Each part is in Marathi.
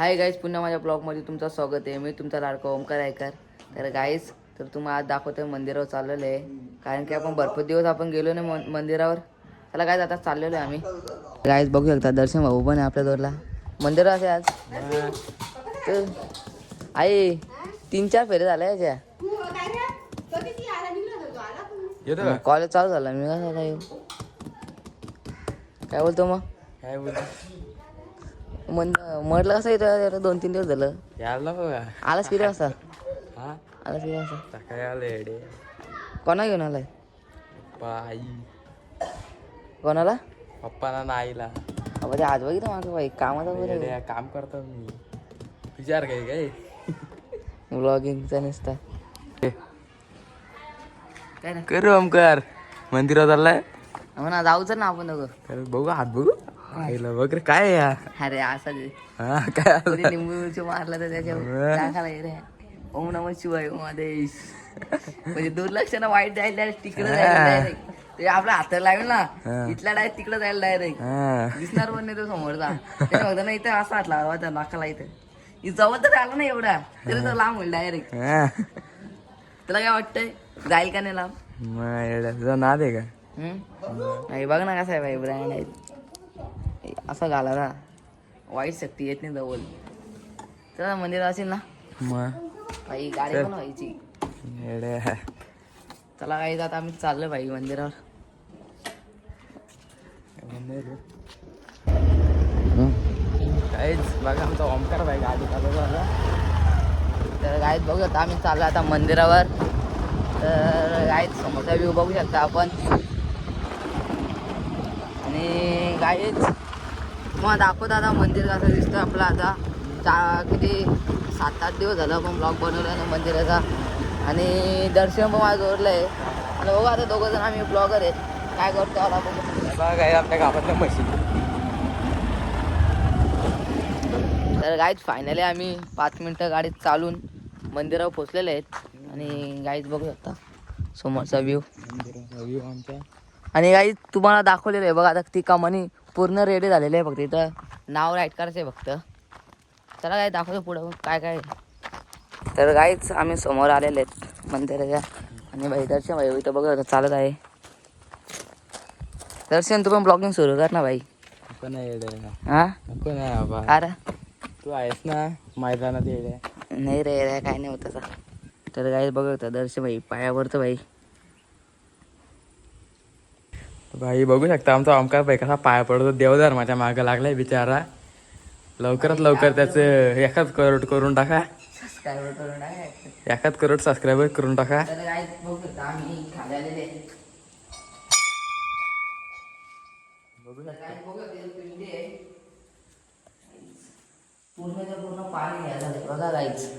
हाय गाईज, पुन्हा माझ्या ब्लॉगमध्ये तुमचं स्वागत आहे. मी तुमचा लाडका ओमकार आयकर. तर गाईज, तर तुम्हाला आज दाखवतोय मंदिरावर चाललेलं आहे. कारण की आपण भरपूर दिवस आपण गेलो नाही मंदिरावर. त्याला गाईज आता चाललेलो आहे आम्ही. गाईज बघू शकता, दर्शन भाऊ पण आहे आपल्या दोरला मंदिरावर आज. तर आई 3-4 फेरे झाल्या याच्या. कॉलेज चालू झाला. मी काय बोलतो मग? काय बोलतो? म्हटलं कसं येतं 2-3 दिवस झालं. यायला बघा. आलास किती वाजता? हा आलास किती वाजता? सकाळी आले एडे. कोणा घेऊन आलाय? पप्पा आई. कोणाला? पप्पाला ना आईला. अबे ते आज बघितलं मागं बाई कामाचा बरं एडे, काम करतो मी. विचार काय काय व्लॉगिंगचा नुसता. काय ना करू ओमकार मंदिरात चाललाय म्हणा जाऊच ना आपण दोघं. बघू हात बघू आईला बघ रे. काय आहे या? अरे असं हा काय कोणी लिंबू मिरची मारला तर त्याच्यावर टाकायला रे. ओम नमः शिवाय ओम आदेश. म्हणजे दुर्लक्ष ना वाईट जायला तिकडे जायला डायरेक्ट. ते आपल्या हाताला लागेल ना इथला डायरेक्ट तिकडे जायला डायरेक्ट. दिसणार पण नाही तो समोरचा. ते फक्त ना इथं असा हात लागला त्या नाकाला. इथं जवळ तर आला ना एवढा तरी तो लांब होईल डायरेक्ट. तुला काय वाटतंय जाईल का नाही लांब? तुझा नाद आहे का? नाही बघ ना कसा आहे भाई ब्रँड आहे. असं घाला ना वाईट शक्ती येत नाही जवळ. चला मंदिर असेल ना भाई, गाडी पण व्हायची. चला काही आता आम्ही चाललो भाई मंदिरावर. काहीच बघा आमचा ओमकार भाई गाडी चालवला. तर गाईत बघू शकता आम्ही चाललो आता मंदिरावर. तर गाईत समोरचा व्ह्यू बघू शकता आपण. आणि गाईच मग दाखवत आता मंदिर कसं दिसतं आपलं. आता किती 7-8 दिवस झालं आपण ब्लॉग बनवला ना मंदिराचा. आणि दर्शन पण माझं जोडलं आहे. आणि बघू आता दोघं जण आम्ही ब्लॉगर आहेत. काय करतो आता बघू. काय आपल्या गावातल्या म्हशी. तर गाईज फायनली आम्ही 5 मिनटं गाडीत चालून मंदिरावर पोचलेले आहेत. आणि गाईज बघू शकता समोरचा व्ह्यू. आमच्या आणि गाईज तुम्हाला दाखवलेलं आहे बघा. आता ती कमानी पूर्ण रेडी झालेली आहे. फक्त इथं नाव राईट करायचं आहे फक्त. चला काय दाखवतो पुढं काय काय. तर गाईच आम्ही समोर आलेले आहेत मंदिराच्या. आणि भाई दर्शन भाई इथं बघा चालत आहे. दर्शन तू पण ब्लॉगिंग सुरू कर ना भाई. पण हा पण आहे बाबा. अरे तू आहेस ना मैदानात येडे. नाही रे काय नाही होत तसा. तर गाईच बघा दर्शन भाई पायावरचं भाई. भाई बघू शकता आमचा ओमकार भाई कसा पाया पडतो. देवधर्माच्या मागं लागलाय बिचारा. लवकरात लवकर त्याचं 1 करोड करून टाका. 1 करोड सबस्क्रायबर करून टाका. तर गाईच बघू शकता आम्ही खाली आलेले. पूर्ण पाणी घ्यायला झालं बघा गाईच.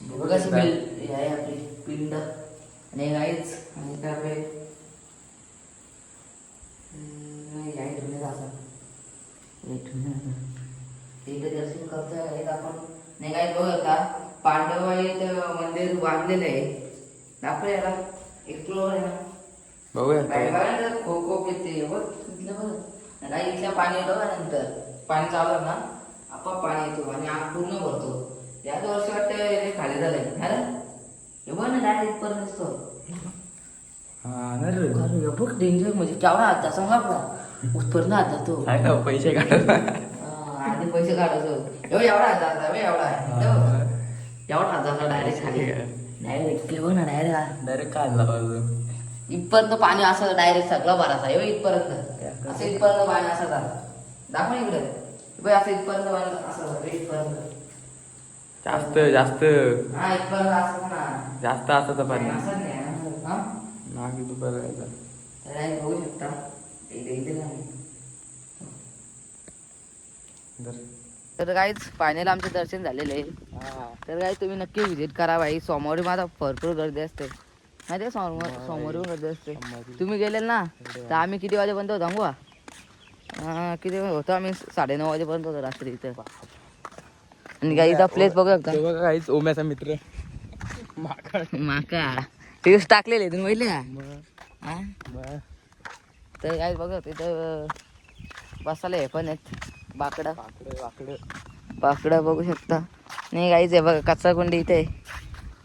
बघा हे आहे आपली पिंड. आणि गाईच आणि काय दर्शन करतोय आपण. नाही काय बघ आता पांडवाई मंदिर बांधलेलं आहे. दाखव याला एक्सप्लोर आहे ना. बघूया खो खो किती बघ नाही. इथल्या पाणी येतो का नंतर पाणी चालू ना आपण पाणी येतो आणि आग पूर्ण भरतो. त्याच वर्षी वाटतं हे खाली झालंय. अरे हे बघ ना डायरेक्ट पर्यंत असतो. बघ डेंजर म्हणजे केवढा हात जा सांगा आपला उत्पन्न हात जातो. पैसे काढ. आधी पैसे काढायचो एवढा हात जाता एवढा हात जाता डायरेक्ट खाली. डायरेक्ट बघ ना डायरेक्ट काढला इथपर्यंत पाणी असं डायरेक्ट सगळं भरायचं आहे इथपर्यंत. असं इथपर्यंत पाणी असं झालं. दाखव इकडे असं इथपर्यंत पाणी असं इथपर्यंत. जास्त जास्त हा इथपर्यंत असं ना जास्त असं पाणी असं नाही हा. नाग दुपार तर बघू शकता इथे तर काहीच फायनल आमचं दर्शन झालेलं आहे. तर काही तुम्ही नक्की व्हिजिट करा भाई. सोमवारी माझा भरपूर गर्दी असते माहिती आहे. सोमवारी गर्दी असते. तुम्ही गेलेल ना तर आम्ही किती वाजेपर्यंत होतो सांगू का? किती होतो आम्ही 9:30 वाजेपर्यंत होतो रात्री इथं. आणि गाईचा प्लेस बघू शकता. काहीच ओम्याचा मित्र माका टीव्ही टाकलेले तुम्ही बघितले का? तर काय बघ तिथं बसायला हे पण आहेत. बाकडा वाकडं बाकडा बघू शकता. नाही गाईज आहे बघा, कचरा कुंडी इथे आहे.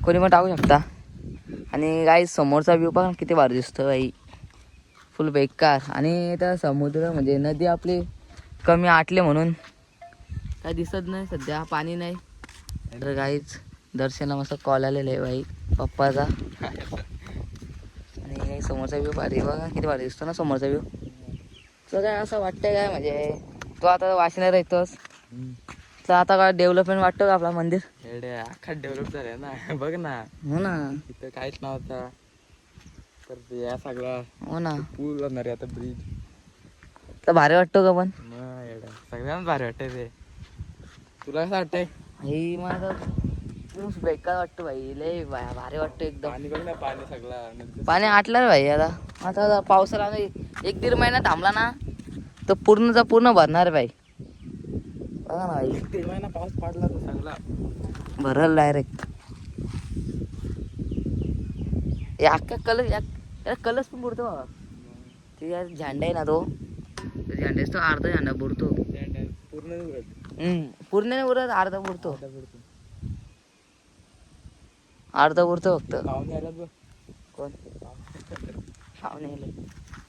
कोणी पण टाकू शकता. आणि गाईज समोरचा व्ह्यू पण किती भारी दिसतो बाई, फुल बेकार. आणि इथं समुद्र म्हणजे नदी आपली कमी आटले म्हणून काय दिसत नाही सध्या, पाणी नाही. तर गाईज दर्शनला मस्त कॉल आलेला आहे बाई पप्पाचा. आणि समोरचा व्ह्यू भारी बघा, किती भारी दिसतो ना समोरचा व्ह्यू. तर काय असं वाटतंय काय म्हणजे तो आता वाशिनार येतोस तर आता काय डेव्हलपमेंट वाटतं का आपला मंदिर? अख्खा डेव्हलप झालाय ना. बघ ना, हो ना, इथं काहीच नव्हता तर या सगळा हो ना. पूल होणार आहे आता, ब्रिज. तर भारी वाटतो का पण? सगळ्यांना भारी वाटतंय ते. तुला कसं वाटतंय? हे मला खूप बेकार वाटतं भाई, लय भारी वाटतं एकदम. पाणी बघ ना, पाणी सगळं पाणी आटलं रे भाई. आता पावसाला 1-1.5 महिना थांबला ना तर पूर्णचा पूर्ण भरणार भाई. बघा ना भाई, 1 महिना पाऊस पडला तर सगळा भरल डायरेक्ट. हे अख्खा कलर, याला कलर्स पण बुडतो बाबा. ते यार झेंडा आहे ना तो झेंड्याच तो अर्धा झेंडा बुडतो. पूर्ण उरत. पूर्ण नाही उरत, अर्धा बुडतो. अर्धा बुडतो फक्त. पाहुणे आल्यात बघ. कोण? पाहुणे आले?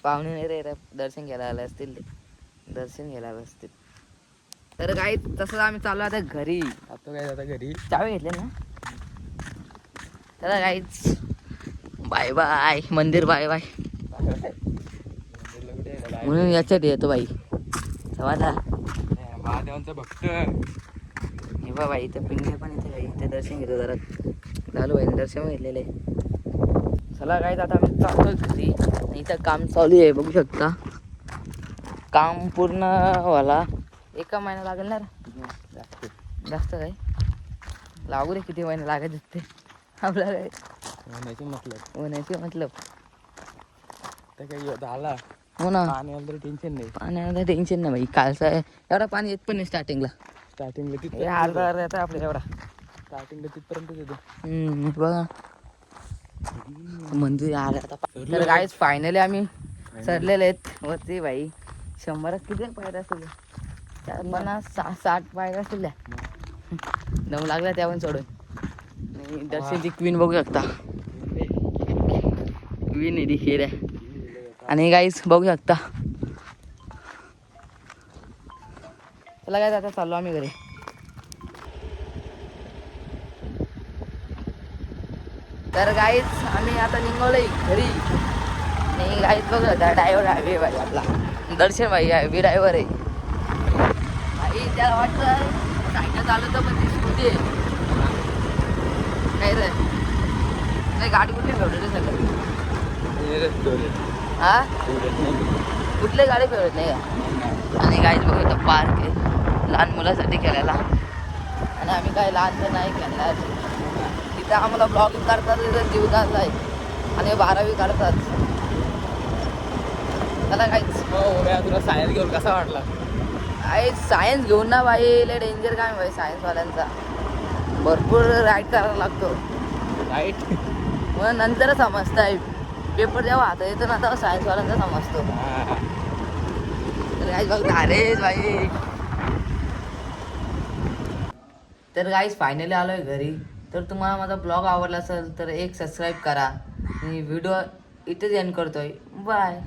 पाहुणे नाही रे, दर्शन घ्यायला आले असतील ते. दर्शन घ्यायला आले असतील. तर काही तसंच आम्ही चाललो आता घरी. आता काय आता घरी चावी घेतले ना. तर काहीच बाय बाय मंदिर, बाय बाय. म्हणून याच्यात येतो बाई समाजा. महादेवांचा भक्त. हे बा बाई, इथं पिंगे पण इथे बाई, इथे दर्शन घेतो जरा. झालो बाई, दर्शन घेतलेलं आहे. चला काय आता आम्ही चालतोय घरी. इथं काम चालू आहे बघू शकता. काम पूर्ण व्हायला 1 महिना लागेल ना रे. जास्त काय लागू रे, किती महिने लागत ते आपल्याला काय होण्याचे मतलब. तर काही झाला हो ना, पाण्याबद्दल टेन्शन नाही. पाण्याला टेन्शन नाही भाई. कालचा एवढा पाणी येत पण नाही स्टार्टिंगला. स्टार्टिंगला हे अर्धा येतं आपल्या एवढा. स्टार्टिंगला तिथपर्यंत येतो. बघा मंदिर आलं आता. तर काहीच फायनली आम्ही सरलेले आहेत वरती भाई. 100 किती पायऱ्या असतील? 50-60 पायऱ्या असतील त्या. दम लागला त्या पण सोडून. आणि दर्शनची क्वीन बघू शकता. क्वीन आहे ती खेळ. आणि गाईस बघू शकता. चला काय आता चाललो आम्ही घरी. तर गाईच आम्ही आता निघालोय घरी. नाही गाईच बघू शकता, ड्रायव्हर आहे भाई आपला दर्शन भाई आहे, बी ड्रायव्हर आहे भाई. त्याला वाटतं सायकल चालवतो पण ती स्कूटी आहे. काय रे, नाही गाडी कुठली फेवरेट आहे सगळं? हा, कुठली गाडी फेवरेट नाही का? आणि गाईच बघू शकता पार्क आहे लहान मुलासाठी खेळायला. आणि आम्ही काय लहान तर नाही खेळणार. इथं आम्हाला ब्लॉगिंग करतात, इथं जीवदान आहे आणि 12वी करतात. त्याला काहीच तुला सायन्स घेऊन कसा वाटला? आहे सायन्स घेऊन ना बाई, लय डेंजर काम आहे बाई सायन्सवाल्यांचा. भरपूर राईड करायला लागतो. राईट. मग नंतर समजतं आहे, पेपर जेव्हा हातात येतो ना तेव्हा सायन्सवाल्यांचा समजतो. तर गाईज बघ अरे बाई. तर गाईज फायनली आलो आहे घरी. तर तुम्हाला माझा ब्लॉग आवडला असेल तर एक सबस्क्राईब करा. आणि व्हिडिओ इथेच एंड करतोय. बाय.